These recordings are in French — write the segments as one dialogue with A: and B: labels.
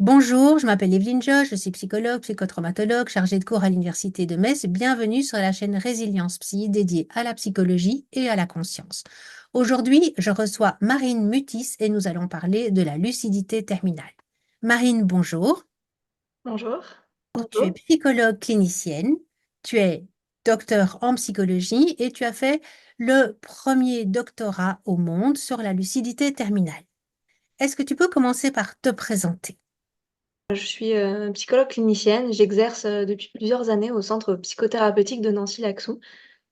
A: Bonjour, je m'appelle Evelyne Josh, je suis psychologue, psychotraumatologue, chargée de cours à l'Université de Metz. Bienvenue sur la chaîne Résilience Psy dédiée à la psychologie et à la conscience. Aujourd'hui, je reçois Marine Mutis et nous allons parler de la lucidité terminale. Marine, bonjour.
B: Bonjour.
A: Tu es
B: Bonjour.
A: psychologue clinicienne, tu es docteur en psychologie et tu as fait le premier doctorat au monde sur la lucidité terminale. Est-ce que tu peux commencer par te présenter?
B: Je suis psychologue clinicienne. J'exerce depuis plusieurs années au centre psychothérapeutique de Nancy-Laxou.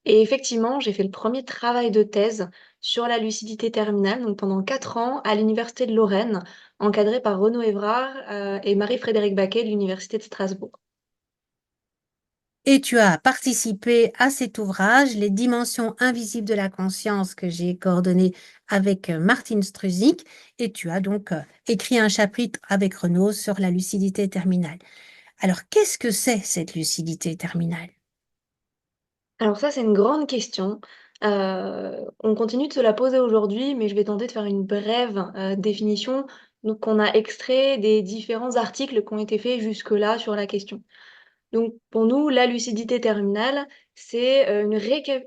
B: Et effectivement, j'ai fait le premier travail de thèse sur la lucidité terminale, donc pendant 4 ans à l'Université de Lorraine, encadré par Renaud Évrard et Marie-Frédéric Baquet de l'Université de Strasbourg.
A: Et tu as participé à cet ouvrage, Les dimensions invisibles de la conscience, que j'ai coordonné avec Martine Struzik. Et tu as donc écrit un chapitre avec Renaud sur la lucidité terminale. Alors, qu'est-ce que c'est cette lucidité terminale?
B: Alors ça, c'est une grande question. On continue de se la poser aujourd'hui, mais je vais tenter de faire une brève définition donc, qu'on a extrait des différents articles qui ont été faits jusque-là sur la question. Donc pour nous, la lucidité terminale, c'est une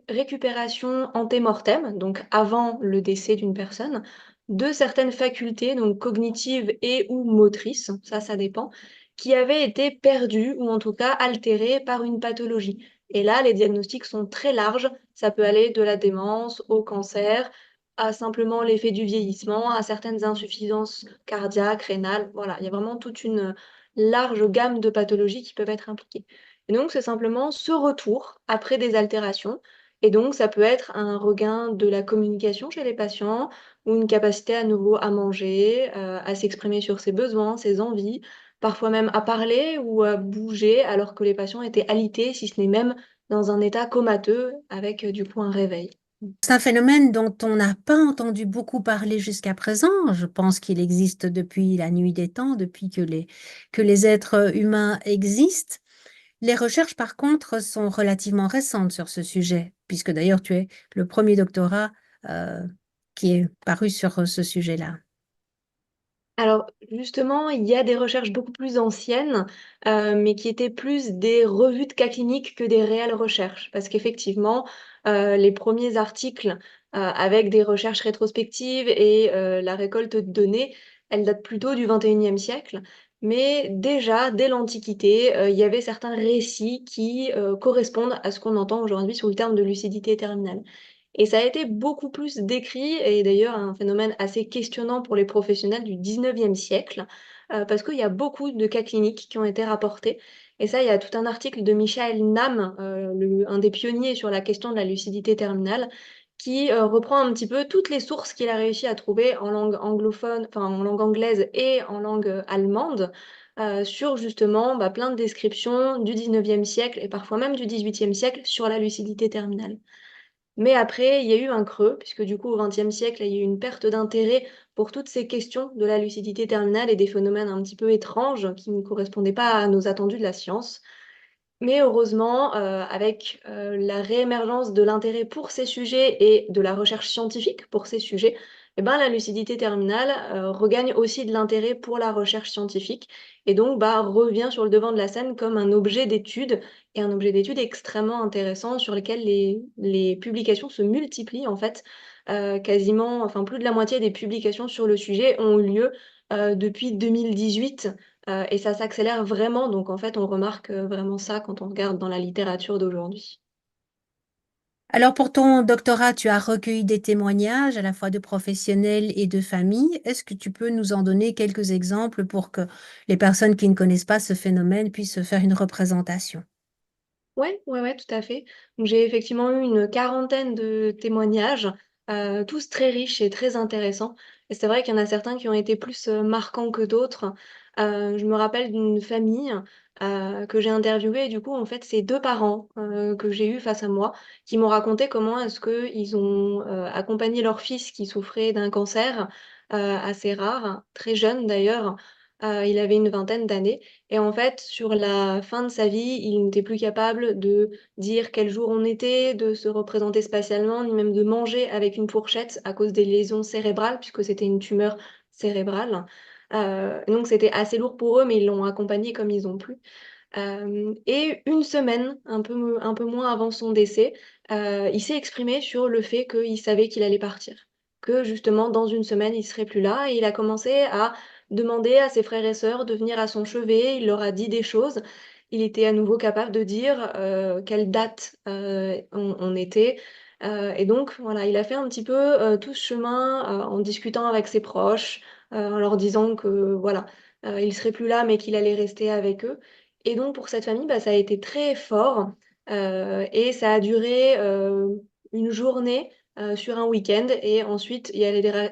B: récupération ante-mortem, donc avant le décès d'une personne, de certaines facultés, donc cognitives et ou motrices, ça dépend, qui avaient été perdues ou en tout cas altérées par une pathologie. Et là, les diagnostics sont très larges, ça peut aller de la démence au cancer, à simplement l'effet du vieillissement, à certaines insuffisances cardiaques, rénales, voilà, il y a vraiment toute une large gamme de pathologies qui peuvent être impliquées. Et donc, c'est simplement ce retour après des altérations. Et donc, ça peut être un regain de la communication chez les patients ou une capacité à nouveau à manger, à s'exprimer sur ses besoins, ses envies, parfois même à parler ou à bouger alors que les patients étaient alités, si ce n'est même dans un état comateux avec du coup un réveil.
A: C'est un phénomène dont on n'a pas entendu beaucoup parler jusqu'à présent. Je pense qu'il existe depuis la nuit des temps, depuis que les êtres humains existent. Les recherches, par contre, sont relativement récentes sur ce sujet, puisque d'ailleurs tu es le premier doctorat euh, qui est paru sur ce sujet-là.
B: Alors justement, il y a des recherches beaucoup plus anciennes, mais qui étaient plus des revues de cas cliniques que des réelles recherches. Parce qu'effectivement, les premiers articles, avec des recherches rétrospectives et la récolte de données, elles datent plutôt du XXIe siècle. Mais déjà, dès l'Antiquité, il y avait certains récits qui, correspondent à ce qu'on entend aujourd'hui sous le terme de lucidité terminale. Et ça a été beaucoup plus décrit et d'ailleurs un phénomène assez questionnant pour les professionnels du 19e siècle, parce qu'il y a beaucoup de cas cliniques qui ont été rapportés et ça, il y a tout un article de Michael Nahm, un des pionniers sur la question de la lucidité terminale, qui, reprend un petit peu toutes les sources qu'il a réussi à trouver en langue anglophone, enfin en langue anglaise et en langue, allemande, sur justement, bah, plein de descriptions du 19e siècle et parfois même du 18e siècle sur la lucidité terminale. Mais après, il y a eu un creux, puisque du coup, au XXe siècle, il y a eu une perte d'intérêt pour toutes ces questions de la lucidité terminale et des phénomènes un petit peu étranges qui ne correspondaient pas à nos attendus de la science. Mais heureusement, avec la réémergence de l'intérêt pour ces sujets et de la recherche scientifique pour ces sujets, eh ben, la lucidité terminale regagne aussi de l'intérêt pour la recherche scientifique et donc bah, revient sur le devant de la scène comme un objet d'étude et un objet d'étude extrêmement intéressant sur lequel les publications se multiplient en fait. Quasiment, enfin plus de la moitié des publications sur le sujet ont eu lieu depuis 2018 et ça s'accélère vraiment, donc en fait, on remarque, vraiment ça quand on regarde dans la littérature d'aujourd'hui.
A: Alors pour ton doctorat, tu as recueilli des témoignages à la fois de professionnels et de familles. Est-ce que tu peux nous en donner quelques exemples pour que les personnes qui ne connaissent pas ce phénomène puissent se faire une représentation?
B: Ouais, ouais, ouais, tout à fait. Donc j'ai effectivement eu une quarantaine de témoignages, tous très riches et très intéressants et c'est vrai qu'il y en a certains qui ont été plus, marquants que d'autres. Je me rappelle d'une famille, que j'ai interviewée et du coup, en fait, c'est 2 parents, que j'ai eus face à moi, qui m'ont raconté comment est-ce qu'ils ont, accompagné leur fils qui souffrait d'un cancer, assez rare, très jeune d'ailleurs, il avait une vingtaine d'années et en fait, sur la fin de sa vie, il n'était plus capable de dire quel jour on était, de se représenter spatialement, ni même de manger avec une fourchette à cause des lésions cérébrales, puisque c'était une tumeur cérébrale. Donc c'était assez lourd pour eux, mais ils l'ont accompagné comme ils ont pu. Et une semaine, un peu moins avant son décès, il s'est exprimé sur le fait qu'il savait qu'il allait partir, que justement dans une semaine il serait plus là, et il a commencé à demander à ses frères et sœurs de venir à son chevet. Il leur a dit des choses. Il était à nouveau capable de dire quelle date on était. Et donc voilà, il a fait un petit peu tout ce chemin en discutant avec ses proches, en leur disant que voilà, il serait plus là, mais qu'il allait rester avec eux. Et donc pour cette famille, bah, ça a été très fort, et ça a duré une journée sur un week-end, et ensuite il y a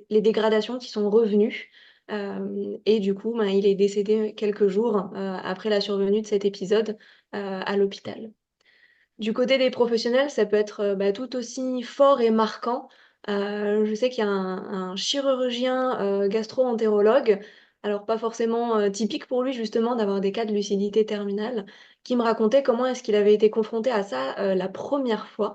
B: les dégradations qui sont revenues. Et du coup, bah, il est décédé quelques jours après la survenue de cet épisode à l'hôpital. Du côté des professionnels, ça peut être bah, tout aussi fort et marquant. Je sais qu'il y a un chirurgien gastro-entérologue, alors pas forcément typique pour lui justement d'avoir des cas de lucidité terminale, qui me racontait comment est-ce qu'il avait été confronté à ça la première fois.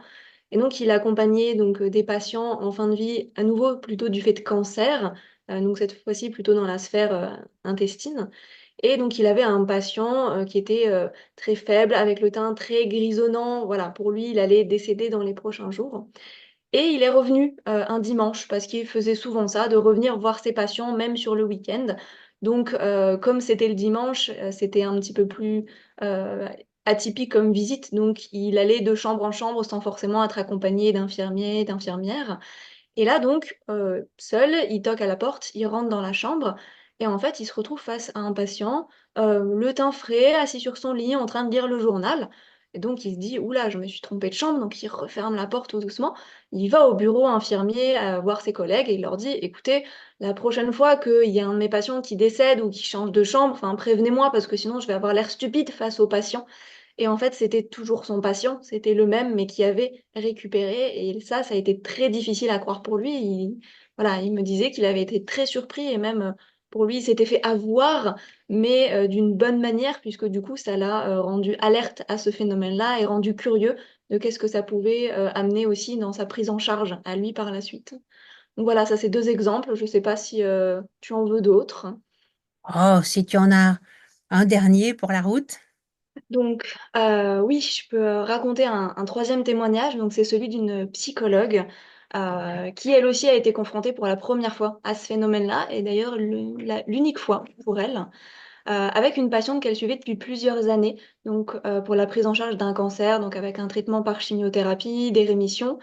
B: Et donc il accompagnait donc des patients en fin de vie, à nouveau plutôt du fait de cancer, donc cette fois-ci plutôt dans la sphère intestine. Et donc il avait un patient qui était très faible, avec le teint très grisonnant. Voilà, pour lui, il allait décéder dans les prochains jours. Et il est revenu un dimanche, parce qu'il faisait souvent ça, de revenir voir ses patients, même sur le week-end. Donc, comme c'était le dimanche, c'était un petit peu plus euh, atypique comme visite. Donc, il allait de chambre en chambre sans forcément être accompagné d'infirmiers, d'infirmières. Et là, donc, seul, il toque à la porte, il rentre dans la chambre, et en fait, il se retrouve face à un patient, le teint frais, assis sur son lit, en train de lire le journal. Et donc, il se dit, oula, je me suis trompé de chambre, donc il referme la porte tout doucement. Il va au bureau infirmier voir ses collègues, et il leur dit, écoutez, la prochaine fois qu'il y a un de mes patients qui décède ou qui change de chambre, enfin, prévenez-moi, parce que sinon, je vais avoir l'air stupide face au patient. Et en fait, c'était toujours son patient, c'était le même, mais qui avait récupéré. Et ça a été très difficile à croire pour lui. Voilà, il me disait qu'il avait été très surpris, et même pour lui, il s'était fait avoir, mais d'une bonne manière, puisque du coup, ça l'a rendu alerte à ce phénomène-là et rendu curieux de qu'est-ce que ça pouvait amener aussi dans sa prise en charge à lui par la suite. Donc voilà, ça c'est deux exemples. Je ne sais pas si tu en veux d'autres.
A: Oh, si tu en as un dernier pour la route.
B: Donc, oui, je peux raconter un troisième témoignage. Donc, c'est celui d'une psychologue qui, elle aussi, a été confrontée pour la première fois à ce phénomène-là, et d'ailleurs l'unique fois pour elle, avec une patiente qu'elle suivait depuis plusieurs années, donc pour la prise en charge d'un cancer, donc avec un traitement par chimiothérapie, des rémissions.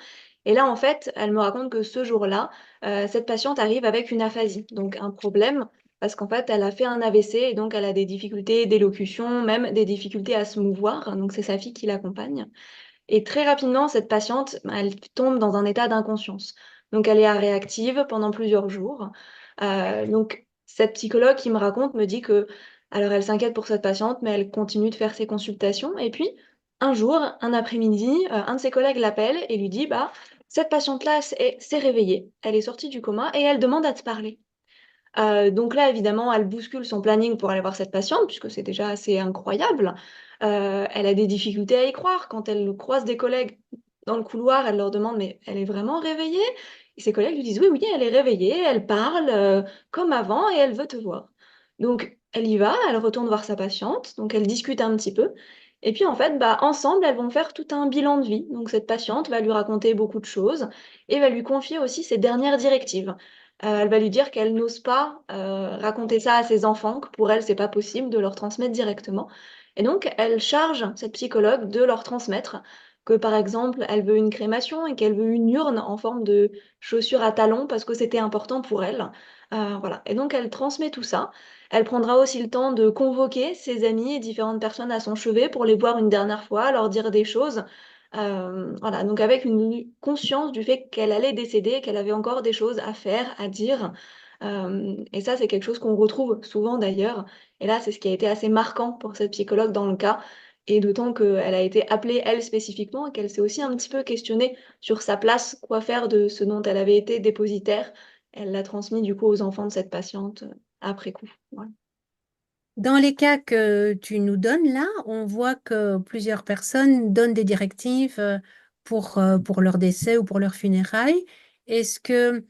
B: Et là, en fait, elle me raconte que ce jour-là, cette patiente arrive avec une aphasie, donc un problème, parce qu'en fait, elle a fait un AVC, et donc elle a des difficultés d'élocution, même des difficultés à se mouvoir. Donc c'est sa fille qui l'accompagne. Et très rapidement, cette patiente, elle tombe dans un état d'inconscience. Donc elle est réactive pendant plusieurs jours. Donc cette psychologue qui me raconte me dit que, alors elle s'inquiète pour cette patiente, mais elle continue de faire ses consultations. Et puis un jour, un après-midi, un de ses collègues l'appelle et lui dit, bah cette patiente-là s'est réveillée, elle est sortie du coma et elle demande à te parler. Donc là, évidemment, elle bouscule son planning pour aller voir cette patiente, puisque c'est déjà assez incroyable. Elle a des difficultés à y croire. Quand elle croise des collègues dans le couloir, elle leur demande, mais elle est vraiment réveillée? Et ses collègues lui disent, oui, oui, elle est réveillée, elle parle comme avant et elle veut te voir. Donc, elle y va, elle retourne voir sa patiente, donc elle discute un petit peu. Et puis, en fait, bah, ensemble, elles vont faire tout un bilan de vie. Donc, cette patiente va lui raconter beaucoup de choses et va lui confier aussi ses dernières directives. Elle va lui dire qu'elle n'ose pas raconter ça à ses enfants, que pour elle, c'est pas possible de leur transmettre directement. Et donc, elle charge cette psychologue de leur transmettre que, par exemple, elle veut une crémation et qu'elle veut une urne en forme de chaussure à talons parce que c'était important pour elle. Voilà. Et donc, elle transmet tout ça. Elle prendra aussi le temps de convoquer ses amis et différentes personnes à son chevet pour les voir une dernière fois, leur dire des choses. Voilà, donc avec une conscience du fait qu'elle allait décéder, qu'elle avait encore des choses à faire, à dire. Et ça, c'est quelque chose qu'on retrouve souvent d'ailleurs. Et là, c'est ce qui a été assez marquant pour cette psychologue dans le cas. Et d'autant qu'elle a été appelée, elle, spécifiquement, et qu'elle s'est aussi un petit peu questionnée sur sa place, quoi faire de ce dont elle avait été dépositaire. Elle l'a transmis du coup aux enfants de cette patiente après coup. Voilà.
A: Dans les cas que tu nous donnes là, on voit que plusieurs personnes donnent des directives pour leur décès ou pour leur funérailles. Est-ce que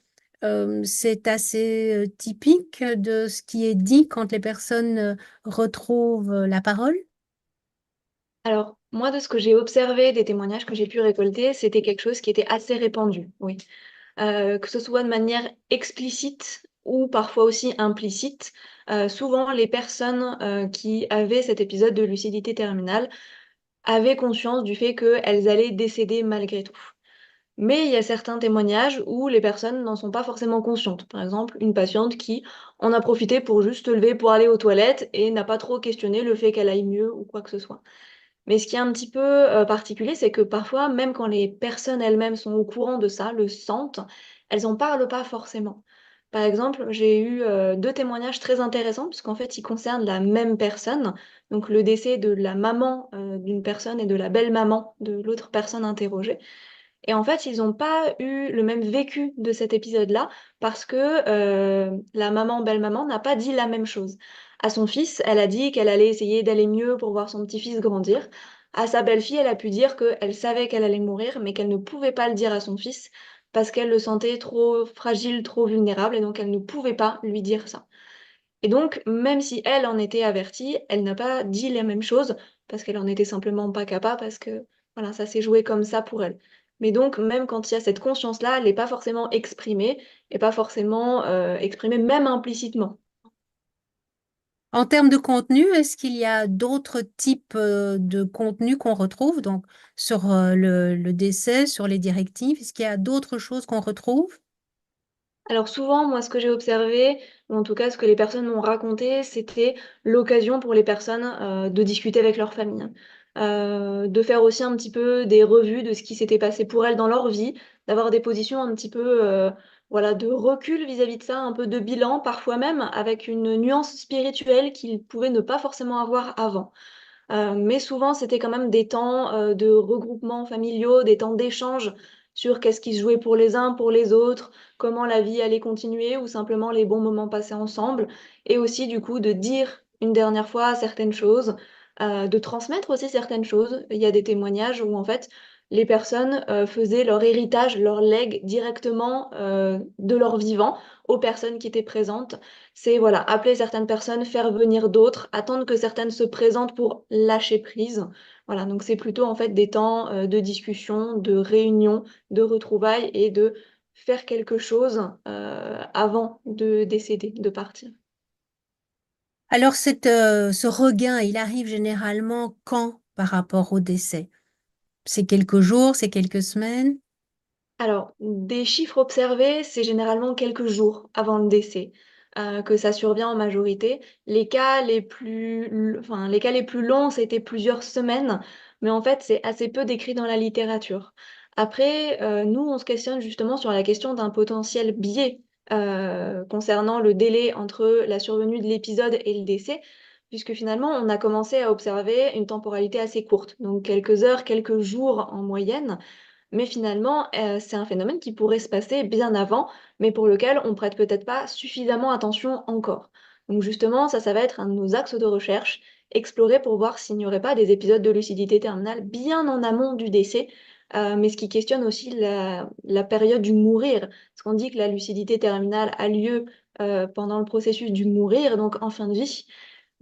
A: C'est assez typique de ce qui est dit quand les personnes retrouvent la parole.
B: Alors, moi, de ce que j'ai observé des témoignages que j'ai pu récolter, c'était quelque chose qui était assez répandu, oui. Que ce soit de manière explicite ou parfois aussi implicite. Souvent, les personnes qui avaient cet épisode de lucidité terminale avaient conscience du fait qu'elles allaient décéder malgré tout. Mais il y a certains témoignages où les personnes n'en sont pas forcément conscientes. Par exemple, une patiente qui en a profité pour juste se lever pour aller aux toilettes et n'a pas trop questionné le fait qu'elle aille mieux ou quoi que ce soit. Mais ce qui est un petit peu particulier, c'est que parfois, même quand les personnes elles-mêmes sont au courant de ça, le sentent, elles en parlent pas forcément. Par exemple, j'ai eu deux témoignages très intéressants, puisqu'en fait, ils concernent la même personne, donc le décès de la maman d'une personne et de la belle-maman de l'autre personne interrogée. Et en fait, ils n'ont pas eu le même vécu de cet épisode-là parce que la maman, belle-maman, n'a pas dit la même chose. À son fils, elle a dit qu'elle allait essayer d'aller mieux pour voir son petit-fils grandir. À sa belle-fille, elle a pu dire qu'elle savait qu'elle allait mourir, mais qu'elle ne pouvait pas le dire à son fils parce qu'elle le sentait trop fragile, trop vulnérable, et donc elle ne pouvait pas lui dire ça. Et donc, même si elle en était avertie, elle n'a pas dit la même chose parce qu'elle en était simplement pas capable, parce que voilà, ça s'est joué comme ça pour elle. Mais donc, même quand il y a cette conscience-là, elle n'est pas forcément exprimée, et pas forcément exprimée, même implicitement.
A: En termes de contenu, est-ce qu'il y a d'autres types de contenus qu'on retrouve donc sur le décès, sur les directives? Est-ce qu'il y a d'autres choses qu'on retrouve?
B: Alors souvent, moi, ce que j'ai observé, ou en tout cas ce que les personnes m'ont raconté, c'était l'occasion pour les personnes de discuter avec leur famille. De faire aussi un petit peu des revues de ce qui s'était passé pour elles dans leur vie, d'avoir des positions un petit peu voilà, de recul vis-à-vis de ça, un peu de bilan parfois même, avec une nuance spirituelle qu'ils pouvaient ne pas forcément avoir avant. Mais souvent, c'était quand même des temps de regroupement familiaux, des temps d'échange sur qu'est-ce qui se jouait pour les uns, pour les autres, comment la vie allait continuer ou simplement les bons moments passés ensemble. Et aussi, du coup, de dire une dernière fois certaines choses, de transmettre aussi certaines choses. Il y a des témoignages où, en fait, les personnes faisaient leur héritage, leur legs directement de leur vivant aux personnes qui étaient présentes. C'est voilà, appeler certaines personnes, faire venir d'autres, attendre que certaines se présentent pour lâcher prise. Voilà, donc c'est plutôt en fait des temps de discussion, de réunion, de retrouvailles et de faire quelque chose avant de décéder, de partir.
A: Alors, ce regain, il arrive généralement quand par rapport au décès? C'est quelques jours, c'est quelques semaines?
B: Alors, des chiffres observés, c'est généralement quelques jours avant le décès que ça survient en majorité. Les cas les plus longs, c'était plusieurs semaines, mais en fait, c'est assez peu décrit dans la littérature. Après, nous, on se questionne justement sur la question d'un potentiel biais concernant le délai entre la survenue de l'épisode et le décès, puisque finalement, on a commencé à observer une temporalité assez courte, donc quelques heures, quelques jours en moyenne. Mais finalement, c'est un phénomène qui pourrait se passer bien avant, mais pour lequel on prête peut-être pas suffisamment attention encore. Donc justement, ça va être un de nos axes de recherche, explorer pour voir s'il n'y aurait pas des épisodes de lucidité terminale bien en amont du décès, mais ce qui questionne aussi la période du mourir. Parce qu'on dit que la lucidité terminale a lieu pendant le processus du mourir, donc en fin de vie.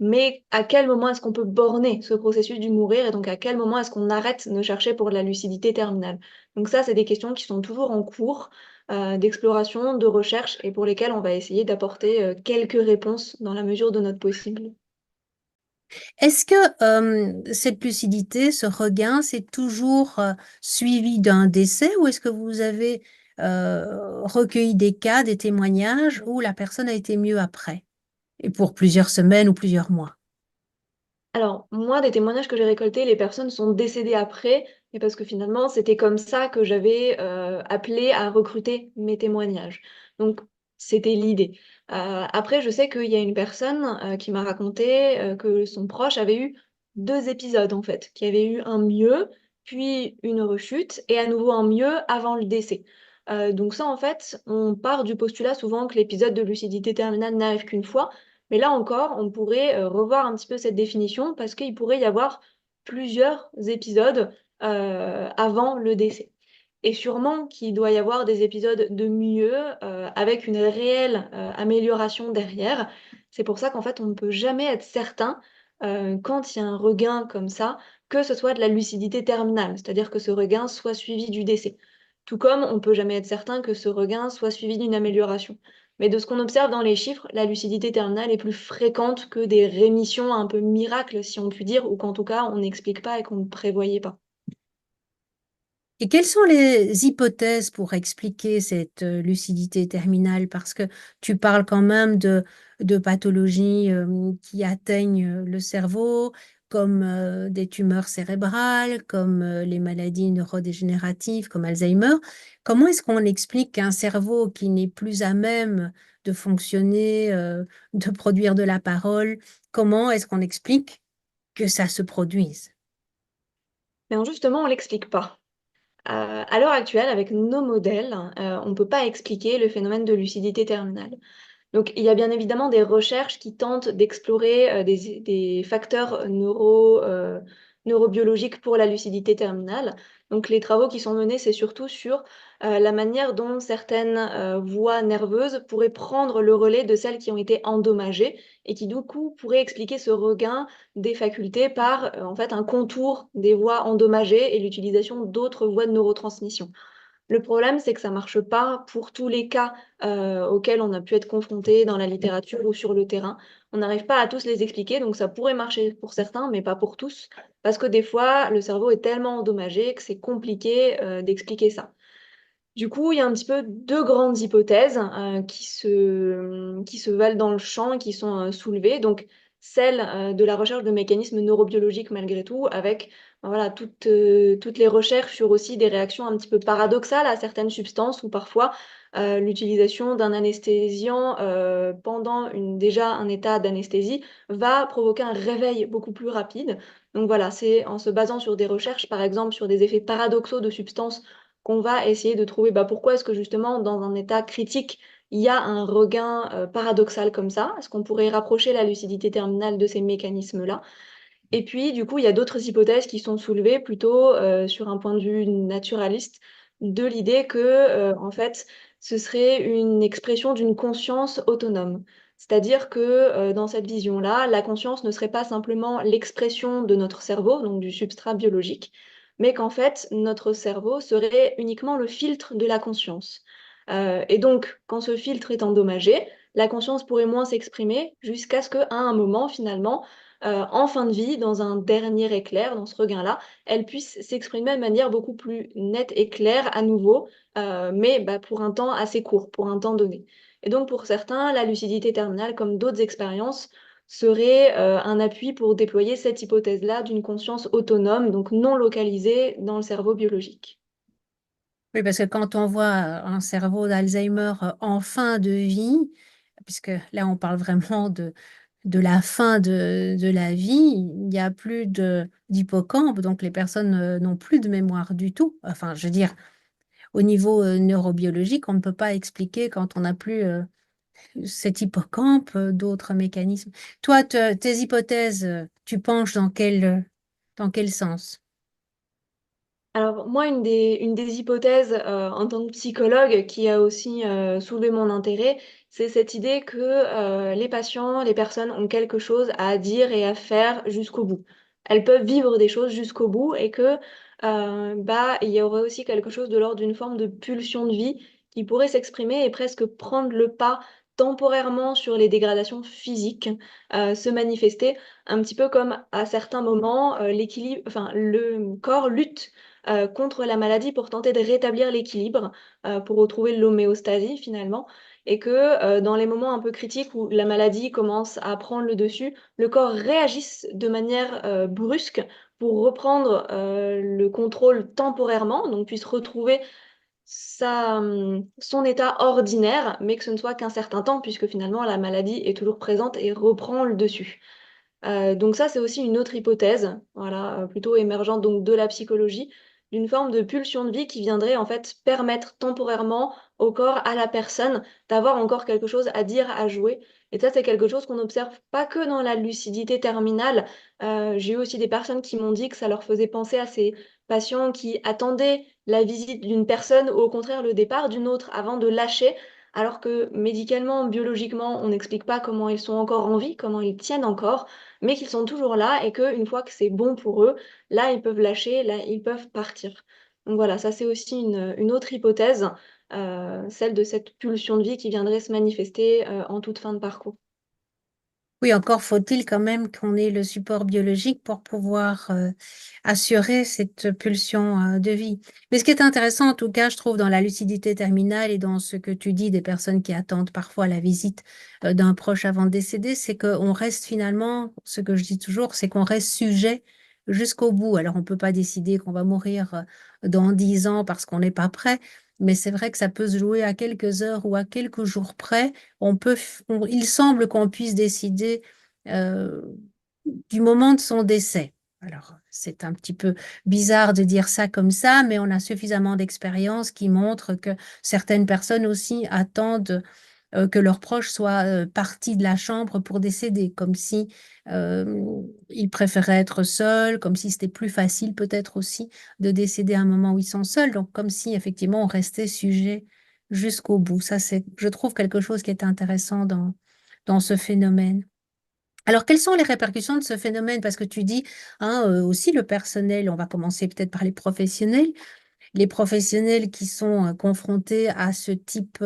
B: Mais à quel moment est-ce qu'on peut borner ce processus du mourir et donc à quel moment est-ce qu'on arrête de chercher pour la lucidité terminale? Donc ça, c'est des questions qui sont toujours en cours d'exploration, de recherche et pour lesquelles on va essayer d'apporter quelques réponses dans la mesure de notre possible.
A: Est-ce que cette lucidité, ce regain, c'est toujours suivi d'un décès ou est-ce que vous avez recueilli des cas, des témoignages où la personne a été mieux après, et pour plusieurs semaines ou plusieurs mois?
B: Alors, moi, des témoignages que j'ai récoltés, les personnes sont décédées après, et parce que finalement, c'était comme ça que j'avais appelé à recruter mes témoignages. Donc, c'était l'idée. Après, je sais qu'il y a une personne qui m'a raconté que son proche avait eu deux épisodes, en fait, qui avait eu un mieux, puis une rechute, et à nouveau un mieux avant le décès. Donc ça, en fait, on part du postulat souvent que l'épisode de lucidité terminale n'arrive qu'une fois, mais là encore, on pourrait revoir un petit peu cette définition parce qu'il pourrait y avoir plusieurs épisodes avant le décès. et sûrement qu'il doit y avoir des épisodes de mieux, avec une réelle amélioration derrière. C'est pour ça qu'en fait, on ne peut jamais être certain, quand il y a un regain comme ça, que ce soit de la lucidité terminale, c'est-à-dire que ce regain soit suivi du décès. Tout comme on peut jamais être certain que ce regain soit suivi d'une amélioration. Mais de ce qu'on observe dans les chiffres, la lucidité terminale est plus fréquente que des rémissions un peu miracles, si on peut dire, ou qu'en tout cas on n'explique pas et qu'on ne prévoyait pas.
A: Et quelles sont les hypothèses pour expliquer cette lucidité terminale? Parce que tu parles quand même de pathologies qui atteignent le cerveau, comme des tumeurs cérébrales, comme les maladies neurodégénératives, comme Alzheimer. Comment est-ce qu'on explique qu'un cerveau qui n'est plus à même de fonctionner, de produire de la parole, comment est-ce qu'on explique que ça se produise?
B: Mais justement, on l'explique pas. À l'heure actuelle, avec nos modèles, on ne peut pas expliquer le phénomène de lucidité terminale. Donc, il y a bien évidemment des recherches qui tentent d'explorer des facteurs neurobiologiques pour la lucidité terminale. Donc, les travaux qui sont menés, c'est surtout sur la manière dont certaines voies nerveuses pourraient prendre le relais de celles qui ont été endommagées et qui, du coup, pourraient expliquer ce regain des facultés par en fait un contour des voies endommagées et l'utilisation d'autres voies de neurotransmission. Le problème, c'est que ça marche pas pour tous les cas auxquels on a pu être confronté dans la littérature ou sur le terrain. On n'arrive pas à tous les expliquer, donc ça pourrait marcher pour certains, mais pas pour tous, parce que des fois, le cerveau est tellement endommagé que c'est compliqué d'expliquer ça. Du coup, il y a un petit peu deux grandes hypothèses qui se valent dans le champ et qui sont soulevées. Donc, celle de la recherche de mécanismes neurobiologiques malgré tout, avec voilà, toutes les recherches sur aussi des réactions un petit peu paradoxales à certaines substances ou parfois l'utilisation d'un anesthésiant pendant déjà un état d'anesthésie va provoquer un réveil beaucoup plus rapide. Donc voilà, c'est en se basant sur des recherches, par exemple sur des effets paradoxaux de substances qu'on va essayer de trouver pourquoi est-ce que justement dans un état critique, il y a un regain paradoxal comme ça? Est-ce qu'on pourrait rapprocher la lucidité terminale de ces mécanismes-là? Et puis, du coup, il y a d'autres hypothèses qui sont soulevées plutôt sur un point de vue naturaliste, de l'idée que, en fait, ce serait une expression d'une conscience autonome. C'est-à-dire que dans cette vision-là, la conscience ne serait pas simplement l'expression de notre cerveau, donc du substrat biologique, mais qu'en fait, notre cerveau serait uniquement le filtre de la conscience. Et donc, quand ce filtre est endommagé, la conscience pourrait moins s'exprimer jusqu'à ce qu'à un moment, finalement, en fin de vie, dans un dernier éclair, dans ce regain-là, elle puisse s'exprimer de manière beaucoup plus nette et claire à nouveau, mais pour un temps assez court, pour un temps donné. Et donc pour certains, la lucidité terminale, comme d'autres expériences, serait un appui pour déployer cette hypothèse-là d'une conscience autonome, donc non localisée dans le cerveau biologique.
A: Oui, parce que quand on voit un cerveau d'Alzheimer en fin de vie, puisque là on parle vraiment de la fin de la vie, il n'y a plus d'hippocampe, donc les personnes n'ont plus de mémoire du tout. Enfin, je veux dire, au niveau neurobiologique, on ne peut pas expliquer quand on n'a plus cet hippocampe, d'autres mécanismes. Toi, tes hypothèses, tu penches dans quel sens?
B: Alors moi, une des hypothèses en tant que psychologue qui a aussi soulevé mon intérêt, c'est cette idée que les patients, les personnes ont quelque chose à dire et à faire jusqu'au bout. Elles peuvent vivre des choses jusqu'au bout et que il y aurait aussi quelque chose de l'ordre d'une forme de pulsion de vie qui pourrait s'exprimer et presque prendre le pas temporairement sur les dégradations physiques, se manifester un petit peu comme à certains moments l'équilibre, enfin le corps lutte contre la maladie pour tenter de rétablir l'équilibre, pour retrouver l'homéostasie finalement et que, dans les moments un peu critiques où la maladie commence à prendre le dessus, le corps réagisse de manière, brusque pour reprendre, le contrôle temporairement, donc puisse retrouver son état ordinaire, mais que ce ne soit qu'un certain temps puisque finalement la maladie est toujours présente et reprend le dessus. Donc ça, c'est aussi une autre hypothèse, voilà, plutôt émergente donc de la psychologie, d'une forme de pulsion de vie qui viendrait en fait permettre temporairement au corps, à la personne, d'avoir encore quelque chose à dire, à jouer. Et ça, c'est quelque chose qu'on n'observe pas que dans la lucidité terminale. J'ai eu aussi des personnes qui m'ont dit que ça leur faisait penser à ces patients qui attendaient la visite d'une personne ou au contraire le départ d'une autre avant de lâcher, alors que médicalement, biologiquement, on n'explique pas comment ils sont encore en vie, comment ils tiennent encore, mais qu'ils sont toujours là et qu'une fois que c'est bon pour eux, là, ils peuvent lâcher, là, ils peuvent partir. Donc voilà, ça c'est aussi une autre hypothèse, celle de cette pulsion de vie qui viendrait se manifester en toute fin de parcours.
A: Oui, encore faut-il quand même qu'on ait le support biologique pour pouvoir assurer cette pulsion de vie. Mais ce qui est intéressant, en tout cas, je trouve, dans la lucidité terminale et dans ce que tu dis des personnes qui attendent parfois la visite d'un proche avant de décéder, c'est qu'on reste finalement, ce que je dis toujours, c'est qu'on reste sujet jusqu'au bout. Alors, on ne peut pas décider qu'on va mourir dans 10 ans parce qu'on n'est pas prêt, mais c'est vrai que ça peut se jouer à quelques heures ou à quelques jours près. Il semble qu'on puisse décider euh, du moment de son décès. Alors, c'est un petit peu bizarre de dire ça comme ça, mais on a suffisamment d'expérience qui montre que certaines personnes aussi attendent que leurs proches soient partis de la chambre pour décéder, comme si ils préféraient être seuls, comme si c'était plus facile peut-être aussi de décéder à un moment où ils sont seuls, donc comme si effectivement on restait sujet jusqu'au bout. Ça, c'est, je trouve quelque chose qui est intéressant dans ce phénomène. Alors, quelles sont les répercussions de ce phénomène? Parce que tu dis, hein, aussi le personnel, on va commencer peut-être par les professionnels qui sont confrontés à ce type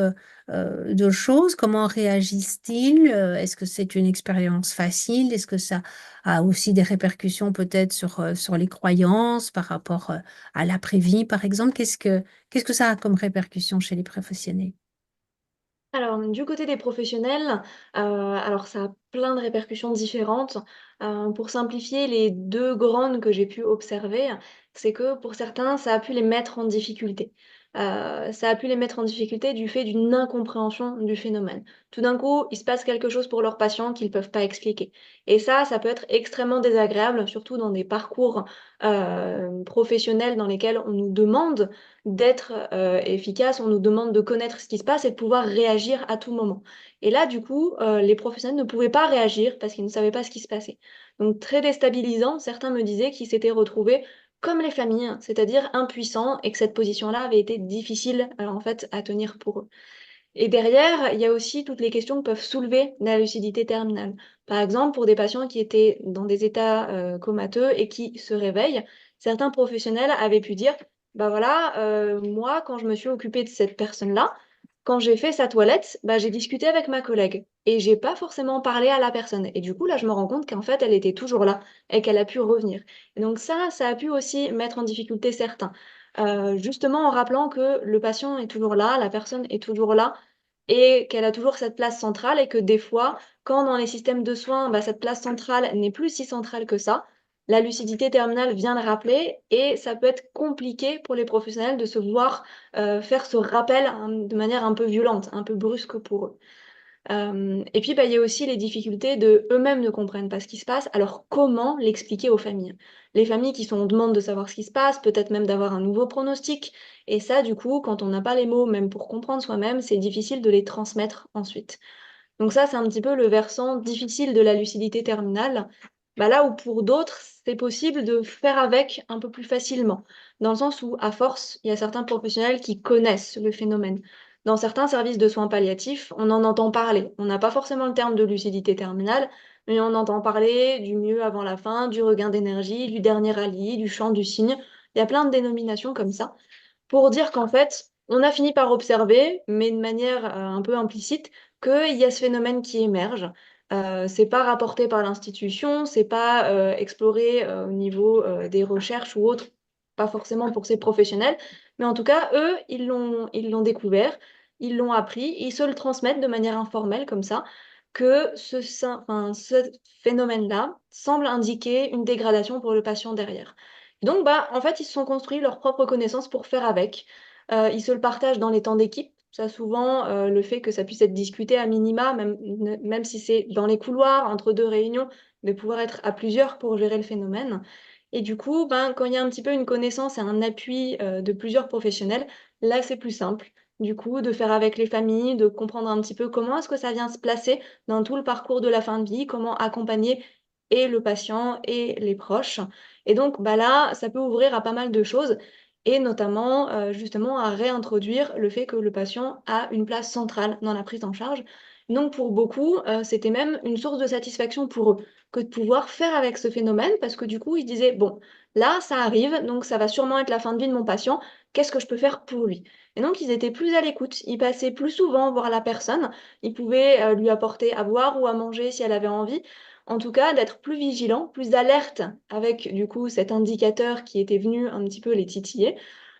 A: de choses, comment réagissent-ils? Est-ce que c'est une expérience facile? Est-ce que ça a aussi des répercussions peut-être sur les croyances par rapport à l'après-vie, par exemple? Qu'est-ce que ça a comme répercussion chez les professionnels?
B: Alors, du côté des professionnels, alors ça a plein de répercussions différentes. Pour simplifier, les 2 grandes que j'ai pu observer, c'est que pour certains, ça a pu les mettre en difficulté. Ça a pu les mettre en difficulté du fait d'une incompréhension du phénomène. Tout d'un coup, il se passe quelque chose pour leurs patients qu'ils ne peuvent pas expliquer et ça peut être extrêmement désagréable, surtout dans des parcours, professionnels dans lesquels on nous demande d'être efficace, on nous demande de connaître ce qui se passe et de pouvoir réagir à tout moment. Et là, du coup, les professionnels ne pouvaient pas réagir parce qu'ils ne savaient pas ce qui se passait. Donc très déstabilisant, certains me disaient qu'ils s'étaient retrouvés comme les familles, c'est-à-dire impuissants, et que cette position-là avait été difficile, en fait, à tenir pour eux. Et derrière, il y a aussi toutes les questions que peuvent soulever la lucidité terminale. Par exemple, pour des patients qui étaient dans des états comateux et qui se réveillent, certains professionnels avaient pu dire, bah voilà, moi, quand je me suis occupée de cette personne-là, quand j'ai fait sa toilette, bah, j'ai discuté avec ma collègue et j'ai pas forcément parlé à la personne. Et du coup, là, je me rends compte qu'en fait, elle était toujours là et qu'elle a pu revenir. Et donc ça a pu aussi mettre en difficulté certains. Justement en rappelant que le patient est toujours là, la personne est toujours là et qu'elle a toujours cette place centrale et que des fois, quand dans les systèmes de soins, bah, cette place centrale n'est plus si centrale que ça, la lucidité terminale vient le rappeler et ça peut être compliqué pour les professionnels de se voir faire ce rappel hein, de manière un peu violente, un peu brusque pour eux. Et puis, bah, il y a aussi les difficultés de eux-mêmes ne comprennent pas ce qui se passe, alors comment l'expliquer aux familles? Les familles qui sont en demande de savoir ce qui se passe, peut-être même d'avoir un nouveau pronostic. Et ça, du coup, quand on n'a pas les mots, même pour comprendre soi-même, c'est difficile de les transmettre ensuite. Donc ça, c'est un petit peu le versant difficile de la lucidité terminale. Bah là où pour d'autres, c'est possible de faire avec un peu plus facilement, dans le sens où, à force, il y a certains professionnels qui connaissent le phénomène. Dans certains services de soins palliatifs, on en entend parler. On n'a pas forcément le terme de lucidité terminale, mais on entend parler du mieux avant la fin, du regain d'énergie, du dernier rallye, du chant du cygne. Il y a plein de dénominations comme ça pour dire qu'en fait, on a fini par observer, mais de manière un peu implicite, qu'il y a ce phénomène qui émerge. C'est pas rapporté par l'institution, c'est pas exploré au niveau des recherches ou autres, pas forcément pour ces professionnels, mais en tout cas, eux, ils l'ont découvert, ils l'ont appris, ils se le transmettent de manière informelle comme ça, que enfin, ce phénomène-là semble indiquer une dégradation pour le patient derrière. Donc, bah, en fait, ils se sont construits leurs propres connaissances pour faire avec. Ils se le partagent dans les temps d'équipe. Ça, souvent, le fait que ça puisse être discuté à minima, même si c'est dans les couloirs, entre deux réunions, de pouvoir être à plusieurs pour gérer le phénomène. Et du coup, ben, quand il y a un petit peu une connaissance et un appui de plusieurs professionnels, là, c'est plus simple. du coup, de faire avec les familles, de comprendre un petit peu comment est-ce que ça vient se placer dans tout le parcours de la fin de vie, comment accompagner et le patient et les proches. Et donc, bah là, ça peut ouvrir à pas mal de choses et notamment, justement à réintroduire le fait que le patient a une place centrale dans la prise en charge. Donc pour beaucoup, c'était même une source de satisfaction pour eux que de pouvoir faire avec ce phénomène parce que du coup, ils se disaient: «Bon, là, ça arrive, donc ça va sûrement être la fin de vie de mon patient. Qu'est-ce que je peux faire pour lui?» Et donc ils étaient plus à l'écoute, ils passaient plus souvent voir la personne, ils pouvaient, lui apporter à boire ou à manger si elle avait envie. En tout cas, d'être plus vigilants, plus alertes avec du coup cet indicateur qui était venu un petit peu les titiller.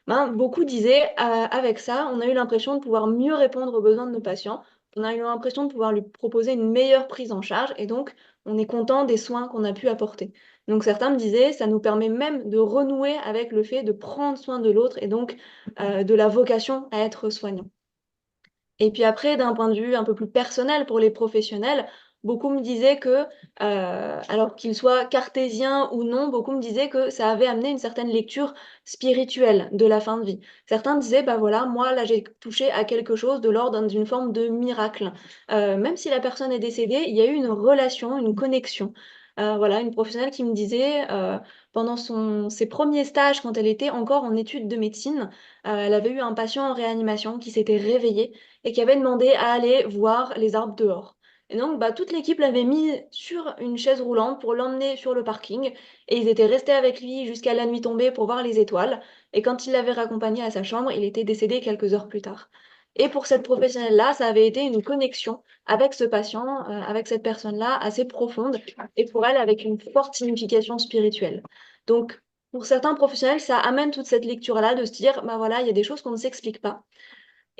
B: Ben, beaucoup disaient: avec ça, on a eu l'impression de pouvoir mieux répondre aux besoins de nos patients. On a eu l'impression de pouvoir lui proposer une meilleure prise en charge et donc on est content des soins qu'on a pu apporter». Donc certains me disaient: «Ça nous permet même de renouer avec le fait de prendre soin de l'autre et donc de la vocation à être soignant». Et puis après, d'un point de vue un peu plus personnel pour les professionnels, beaucoup me disaient que, alors qu'ils soient cartésiens ou non, beaucoup me disaient que ça avait amené une certaine lecture spirituelle de la fin de vie. Certains disaient: «Bah, voilà, moi, là, j'ai touché à quelque chose de l'ordre d'une forme de miracle». Même si la personne est décédée, il y a eu une relation, une connexion. Voilà, une professionnelle qui me disait, pendant ses premiers stages, quand elle était encore en études de médecine, elle avait eu un patient en réanimation qui s'était réveillé et qui avait demandé à aller voir les arbres dehors. Et donc, bah, toute l'équipe l'avait mis sur une chaise roulante pour l'emmener sur le parking et ils étaient restés avec lui jusqu'à la nuit tombée pour voir les étoiles. Et quand il l'avait raccompagné à sa chambre, il était décédé quelques heures plus tard. Et pour cette professionnelle-là, ça avait été une connexion avec ce patient, avec cette personne-là, assez profonde, et pour elle, avec une forte signification spirituelle. Donc, pour certains professionnels, ça amène toute cette lecture-là de se dire, bah voilà, il y a des choses qu'on ne s'explique pas.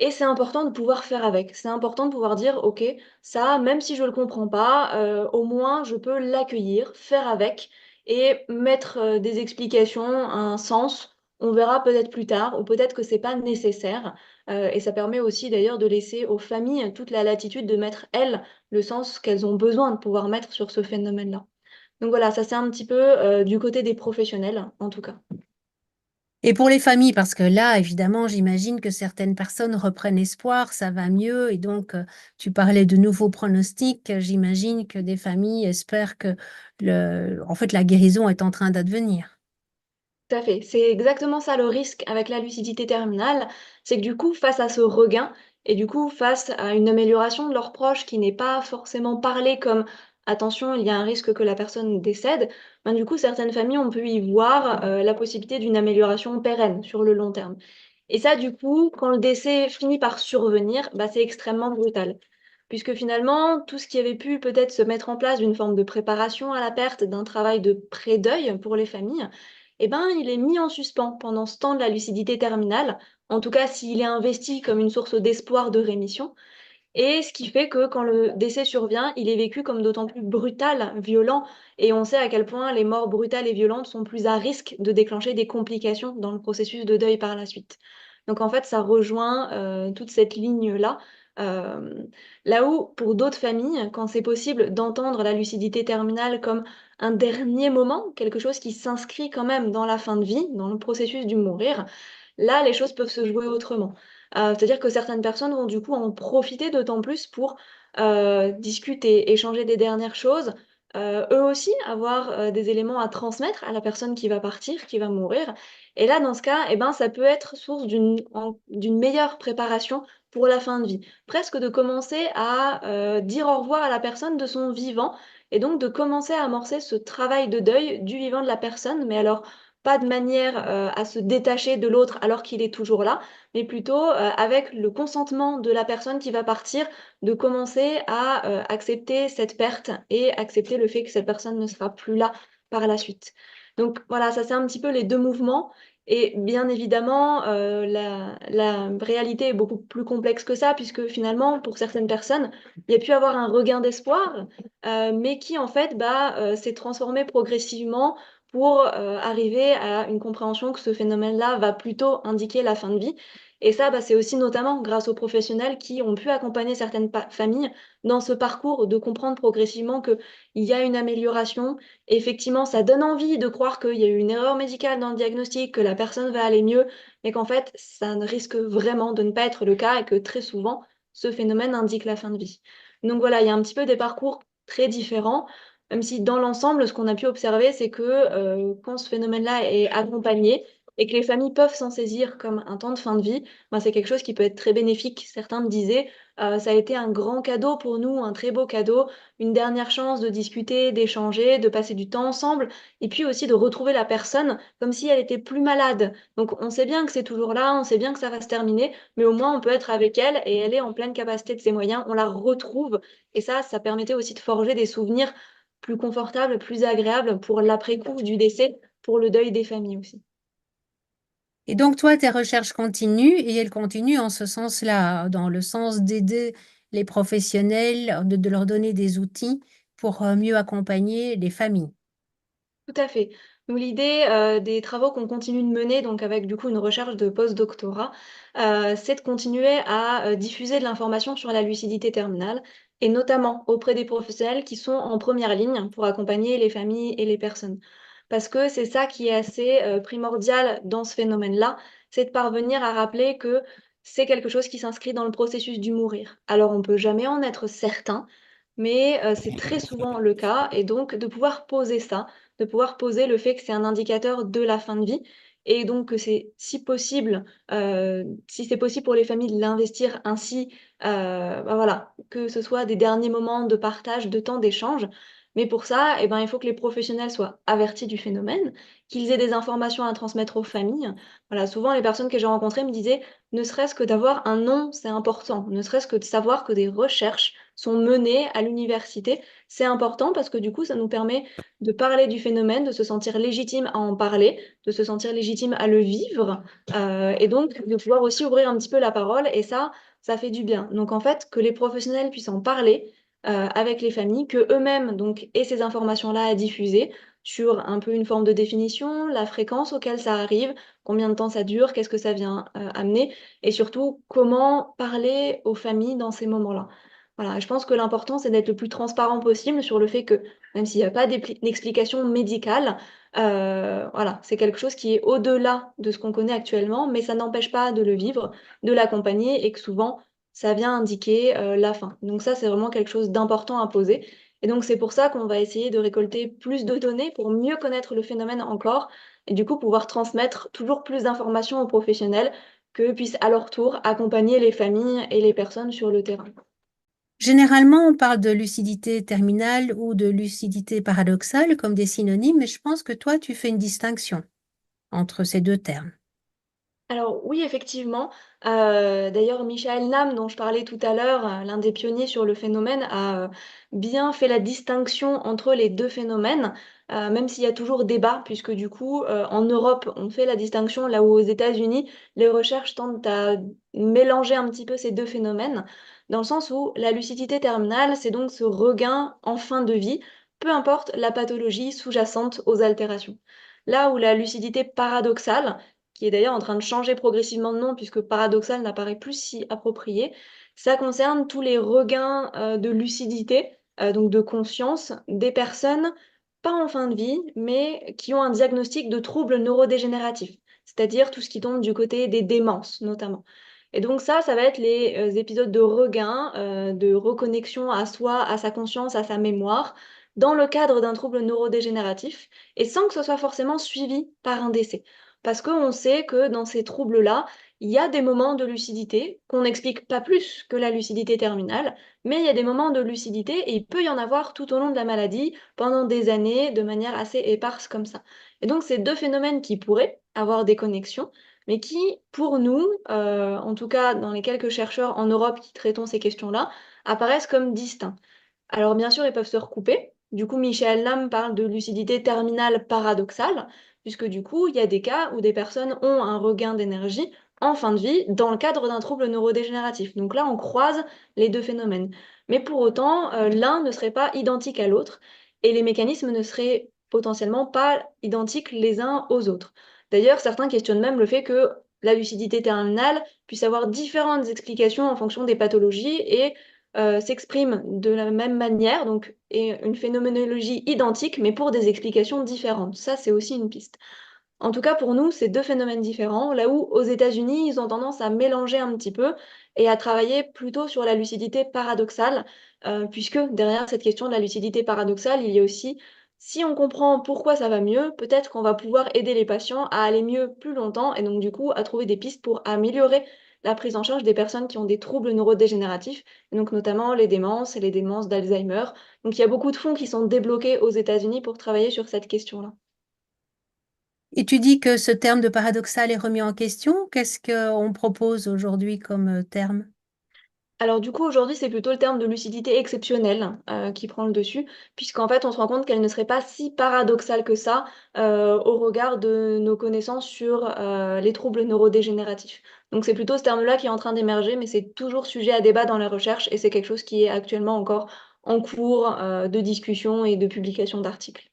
B: Et c'est important de pouvoir faire avec. C'est important de pouvoir dire: «OK, ça, même si je le comprends pas, au moins je peux l'accueillir, faire avec et mettre, des explications, un sens. On verra peut-être plus tard ou peut-être que c'est pas nécessaire». Et ça permet aussi d'ailleurs de laisser aux familles toute la latitude de mettre, elles, le sens qu'elles ont besoin de pouvoir mettre sur ce phénomène-là. Donc voilà, ça c'est un petit peu, du côté des professionnels, en tout cas.
A: Et pour les familles, parce que là, évidemment, j'imagine que certaines personnes reprennent espoir, ça va mieux, et donc tu parlais de nouveaux pronostics, j'imagine que des familles espèrent que en fait, la guérison est en train d'advenir.
B: Tout à fait. C'est exactement ça le risque avec la lucidité terminale, c'est que du coup, face à ce regain et du coup, face à une amélioration de leurs proches qui n'est pas forcément parlée comme: «Attention, il y a un risque que la personne décède», ben, du coup, certaines familles ont pu y voir, la possibilité d'une amélioration pérenne sur le long terme. Et ça, du coup, quand le décès finit par survenir, bah, c'est extrêmement brutal. Puisque finalement, tout ce qui avait pu peut-être se mettre en place d'une forme de préparation à la perte, d'un travail de pré-deuil pour les familles, eh ben, il est mis en suspens pendant ce temps de la lucidité terminale, en tout cas s'il est investi comme une source d'espoir de rémission. Et ce qui fait que quand le décès survient, il est vécu comme d'autant plus brutal, violent, et on sait à quel point les morts brutales et violentes sont plus à risque de déclencher des complications dans le processus de deuil par la suite. Donc en fait, ça rejoint, toute cette ligne-là, hem, là où pour d'autres familles, quand c'est possible d'entendre la lucidité terminale comme un dernier moment, quelque chose qui s'inscrit quand même dans la fin de vie, dans le processus du mourir, là, les choses peuvent se jouer autrement. C'est-à-dire que certaines personnes vont du coup en profiter d'autant plus pour, discuter, échanger des dernières choses, eux aussi avoir, des éléments à transmettre à la personne qui va partir, qui va mourir. Et là, dans ce cas, eh ben, ça peut être source d'une meilleure préparation pour la fin de vie. Presque de commencer à, dire au revoir à la personne de son vivant et donc de commencer à amorcer ce travail de deuil du vivant de la personne, mais alors pas de manière, à se détacher de l'autre alors qu'il est toujours là, mais plutôt, avec le consentement de la personne qui va partir, de commencer à, accepter cette perte et accepter le fait que cette personne ne sera plus là par la suite. Donc voilà, ça c'est un petit peu les 2 mouvements et bien évidemment, la réalité est beaucoup plus complexe que ça puisque finalement, pour certaines personnes, il y a pu avoir un regain d'espoir, mais qui en fait, bah, s'est transformé progressivement pour, arriver à une compréhension que ce phénomène-là va plutôt indiquer la fin de vie Et ça, bah, c'est aussi notamment grâce aux professionnels qui ont pu accompagner certaines familles dans ce parcours de comprendre progressivement qu'il y a une amélioration. Et effectivement, ça donne envie de croire qu'il y a eu une erreur médicale dans le diagnostic, que la personne va aller mieux, mais qu'en fait, ça ne risque vraiment de ne pas être le cas et que très souvent, ce phénomène indique la fin de vie. Donc voilà, il y a un petit peu des parcours très différents, même si dans l'ensemble, ce qu'on a pu observer, c'est que quand ce phénomène-là est accompagné et que les familles peuvent s'en saisir comme un temps de fin de vie, ben, c'est quelque chose qui peut être très bénéfique. Certains me disaient, ça a été un grand cadeau pour nous, un très beau cadeau, une dernière chance de discuter, d'échanger, de passer du temps ensemble, et puis aussi de retrouver la personne comme si elle était plus malade. Donc on sait bien que c'est toujours là, on sait bien que ça va se terminer, mais au moins on peut être avec elle et elle est en pleine capacité de ses moyens, on la retrouve, et ça permettait aussi de forger des souvenirs plus confortables, plus agréables pour l'après-coup du décès, pour le deuil des familles aussi.
A: Et donc, toi, tes recherches continuent et elles continuent en ce sens-là, dans le sens d'aider les professionnels, de leur donner des outils pour mieux accompagner les familles.
B: Tout à fait. Nous, l'idée, des travaux qu'on continue de mener, donc avec du coup une recherche de post-doctorat, c'est de continuer à, diffuser de l'information sur la lucidité terminale et notamment auprès des professionnels qui sont en première ligne pour accompagner les familles et les personnes. Parce que c'est ça qui est assez, primordial dans ce phénomène-là, c'est de parvenir à rappeler que c'est quelque chose qui s'inscrit dans le processus du mourir. Alors on peut jamais en être certain, mais c'est très souvent le cas et donc de pouvoir poser ça, de pouvoir poser le fait que c'est un indicateur de la fin de vie et donc que c'est si possible, si c'est possible pour les familles de l'investir ainsi, bah, voilà, que ce soit des derniers moments de partage, de temps d'échange. Mais pour ça, eh ben, il faut que les professionnels soient avertis du phénomène, qu'ils aient des informations à transmettre aux familles. Voilà, souvent les personnes que j'ai rencontrées me disaient: «Ne serait-ce que d'avoir un nom, c'est important. Ne serait-ce que de savoir que des recherches sont menées à l'université, c'est important parce que du coup, ça nous permet de parler du phénomène, de se sentir légitime à en parler, de se sentir légitime à le vivre, et donc de pouvoir aussi ouvrir un petit peu la parole et ça fait du bien. Donc en fait, que les professionnels puissent en parler, avec les familles, qu'eux-mêmes donc aient ces informations-là à diffuser sur un peu une forme de définition, la fréquence auquel ça arrive, combien de temps ça dure, qu'est-ce que ça vient, amener et surtout comment parler aux familles dans ces moments-là. Voilà, je pense que l'important, c'est d'être le plus transparent possible sur le fait que même s'il y a pas d'explication médicale, voilà, c'est quelque chose qui est au-delà de ce qu'on connaît actuellement, mais ça n'empêche pas de le vivre, de l'accompagner et que souvent, ça vient indiquer, la fin. Donc ça, c'est vraiment quelque chose d'important à poser et donc c'est pour ça qu'on va essayer de récolter plus de données pour mieux connaître le phénomène encore et du coup pouvoir transmettre toujours plus d'informations aux professionnels, qu'eux puissent à leur tour accompagner les familles et les personnes sur le terrain.
A: Généralement, on parle de lucidité terminale ou de lucidité paradoxale comme des synonymes, mais je pense que toi, tu fais une distinction entre ces deux termes.
B: Alors oui, effectivement. D'ailleurs, Michael Nam, dont je parlais tout à l'heure, l'un des pionniers sur le phénomène, a, bien fait la distinction entre les 2 phénomènes, même s'il y a toujours débat puisque du coup, en Europe, on fait la distinction, là où aux États-Unis, les recherches tendent à mélanger un petit peu ces 2 phénomènes. Dans le sens où la lucidité terminale, c'est donc ce regain en fin de vie, peu importe la pathologie sous-jacente aux altérations. Là où la lucidité paradoxale, qui est d'ailleurs en train de changer progressivement de nom puisque paradoxal n'apparaît plus si approprié. Ça concerne tous les regains, de lucidité, donc de conscience des personnes, pas en fin de vie, mais qui ont un diagnostic de troubles neurodégénératifs, c'est-à-dire tout ce qui tombe du côté des démences notamment. Et donc ça va être les, épisodes de regain, de reconnexion à soi, à sa conscience, à sa mémoire, dans le cadre d'un trouble neurodégénératif et sans que ce soit forcément suivi par un décès. Parce qu'on sait que dans ces troubles-là, il y a des moments de lucidité qu'on n'explique pas plus que la lucidité terminale, mais il y a des moments de lucidité et il peut y en avoir tout au long de la maladie, pendant des années, de manière assez éparse comme ça. Et donc, c'est 2 phénomènes qui pourraient avoir des connexions, mais qui, pour nous, en tout cas dans les quelques chercheurs en Europe qui traitons ces questions-là, apparaissent comme distincts. Alors bien sûr, ils peuvent se recouper. Du coup, Michel Lam parle de lucidité terminale paradoxale, puisque du coup, il y a des cas où des personnes ont un regain d'énergie en fin de vie dans le cadre d'un trouble neurodégénératif. Donc là, on croise les 2 phénomènes. Mais pour autant, l'un ne serait pas identique à l'autre et les mécanismes ne seraient potentiellement pas identiques les uns aux autres. D'ailleurs, certains questionnent même le fait que la lucidité terminale puisse avoir différentes explications en fonction des pathologies et s'exprime de la même manière, donc et une phénoménologie identique, mais pour des explications différentes. Ça, c'est aussi une piste. En tout cas, pour nous, c'est deux phénomènes différents, là où aux États-Unis, ils ont tendance à mélanger un petit peu et à travailler plutôt sur la lucidité paradoxale, puisque derrière cette question de la lucidité paradoxale, il y a aussi, si on comprend pourquoi ça va mieux, peut-être qu'on va pouvoir aider les patients à aller mieux plus longtemps et donc du coup à trouver des pistes pour améliorer la prise en charge des personnes qui ont des troubles neurodégénératifs, et donc notamment les démences et les démences d'Alzheimer. Donc il y a beaucoup de fonds qui sont débloqués aux États-Unis pour travailler sur cette question-là.
A: Et tu dis que ce terme de paradoxal est remis en question. Qu'est-ce qu'on propose aujourd'hui comme terme?
B: Alors du coup, aujourd'hui, c'est plutôt le terme de lucidité exceptionnelle, qui prend le dessus, puisqu'en fait, on se rend compte qu'elle ne serait pas si paradoxale que ça, au regard de nos connaissances sur, les troubles neurodégénératifs. Donc c'est plutôt ce terme-là qui est en train d'émerger, mais c'est toujours sujet à débat dans la recherche et c'est quelque chose qui est actuellement encore en cours, de discussion et de publication d'articles.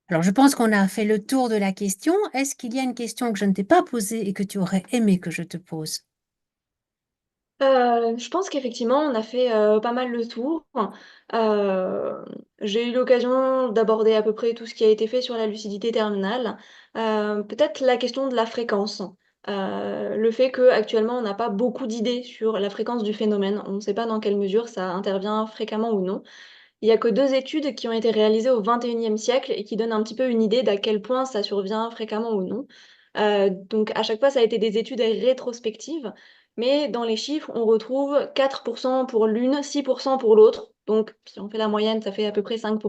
A: Alors, je pense qu'on a fait le tour de la question. Est-ce qu'il y a une question que je ne t'ai pas posée et que tu aurais aimé que je te pose?
B: Je pense qu'effectivement, on a fait, pas mal le tour. J'ai eu l'occasion d'aborder à peu près tout ce qui a été fait sur la lucidité terminale. Peut-être la question de la fréquence. Le fait qu'actuellement, on n'a pas beaucoup d'idées sur la fréquence du phénomène. On ne sait pas dans quelle mesure ça intervient fréquemment ou non. Il y a que 2 études qui ont été réalisées au XXIe siècle et qui donnent un petit peu une idée d'à quel point ça survient fréquemment ou non. Donc à chaque fois, ça a été des études rétrospectives, mais dans les chiffres, on retrouve 4 pour l'une, 6 pour l'autre. Donc si on fait la moyenne, ça fait à peu près 5.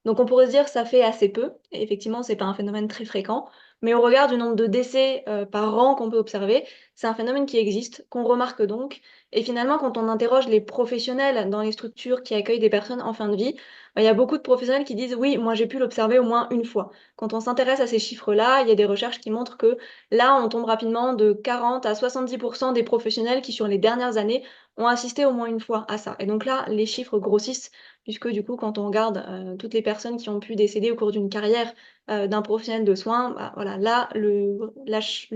B: Donc on pourrait se dire que ça fait assez peu et effectivement, c'est pas un phénomène très fréquent, mais au regard du nombre de décès, par an qu'on peut observer, c'est un phénomène qui existe, qu'on remarque donc et finalement, quand on interroge les professionnels dans les structures qui accueillent des personnes en fin de vie, bah, il y a beaucoup de professionnels qui disent: «Oui, moi j'ai pu l'observer au moins une fois». Quand on s'intéresse à ces chiffres-là, il y a des recherches qui montrent que là, on tombe rapidement de 40 à 70 des professionnels qui, sur les dernières années, ont assisté au moins une fois à ça. Et donc là, les chiffres grossissent puisque du coup, quand on regarde, toutes les personnes qui ont pu décéder au cours d'une carrière, d'un professionnel de soins, bah, voilà, là, le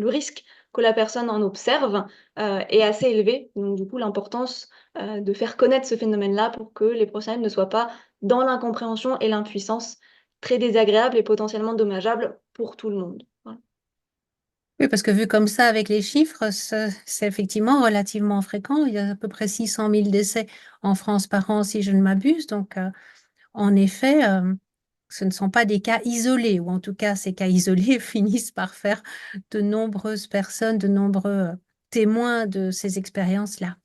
B: risque que la personne en observe, est assez élevé. Donc du coup, l'importance, de faire connaître ce phénomène-là pour que les professionnels ne soient pas dans l'incompréhension et l'impuissance, très désagréable et potentiellement dommageable pour tout le monde. Voilà.
A: Oui, parce que vu comme ça, avec les chiffres, c'est effectivement relativement fréquent. Il y a à peu près 600 000 décès en France par an, si je ne m'abuse. Donc, en effet, ce ne sont pas des cas isolés, ou en tout cas, ces cas isolés finissent par faire de nombreuses personnes, de nombreux témoins de ces expériences-là.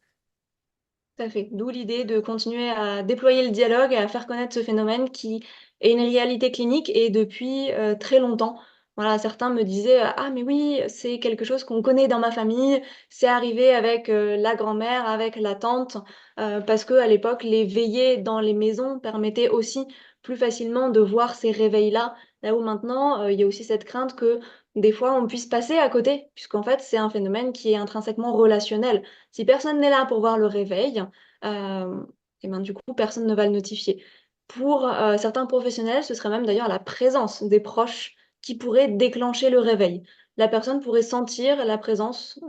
B: Tout à fait. D'où l'idée de continuer à déployer le dialogue et à faire connaître ce phénomène qui est une réalité clinique et depuis, très longtemps. Voilà, certains me disaient: «Ah mais oui, c'est quelque chose qu'on connaît dans ma famille, c'est arrivé avec, la grand-mère, avec la tante». Parce qu'à l'époque, les veillées dans les maisons permettaient aussi plus facilement de voir ces réveils-là. Là où maintenant, il y a aussi cette crainte que, des fois, on puisse passer à côté, puisqu'en fait, c'est un phénomène qui est intrinsèquement relationnel. Si personne n'est là pour voir le réveil, et ben, du coup, personne ne va le notifier. Pour, certains professionnels, ce serait même d'ailleurs la présence des proches qui pourrait déclencher le réveil. La personne pourrait sentir la présence,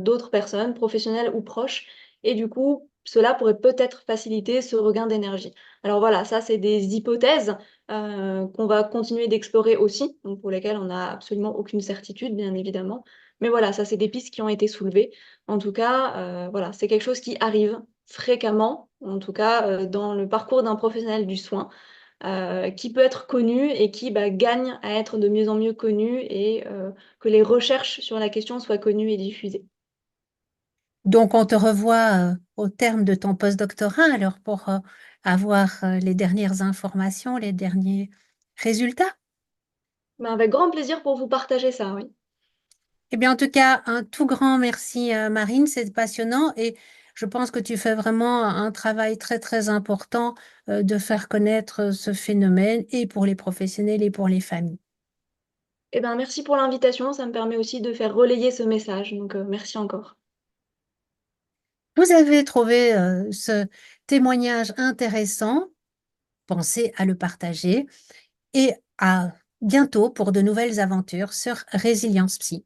B: d'autres personnes, professionnelles ou proches et du coup, cela pourrait peut-être faciliter ce regain d'énergie. Alors voilà, ça, c'est des hypothèses, qu'on va continuer d'explorer aussi, donc pour lesquelles on n'a absolument aucune certitude, bien évidemment. Mais voilà, ça, c'est des pistes qui ont été soulevées. En tout cas, voilà, c'est quelque chose qui arrive fréquemment, en tout cas, dans le parcours d'un professionnel du soin, qui peut être connu et qui, bah, gagne à être de mieux en mieux connu et que les recherches sur la question soient connues et diffusées.
A: Donc, on te revoit au terme de ton postdoctorat, alors pour avoir les dernières informations, les derniers résultats.
B: Mais avec grand plaisir pour vous partager ça, oui.
A: Eh bien, en tout cas, un tout grand merci, Marine, c'est passionnant et je pense que tu fais vraiment un travail très, très important de faire connaître ce phénomène et pour les professionnels et pour les familles.
B: Eh ben, merci pour l'invitation, ça me permet aussi de faire relayer ce message, donc merci encore.
A: Vous avez trouvé ce témoignage intéressant, pensez à le partager et à bientôt pour de nouvelles aventures sur Résilience Psy.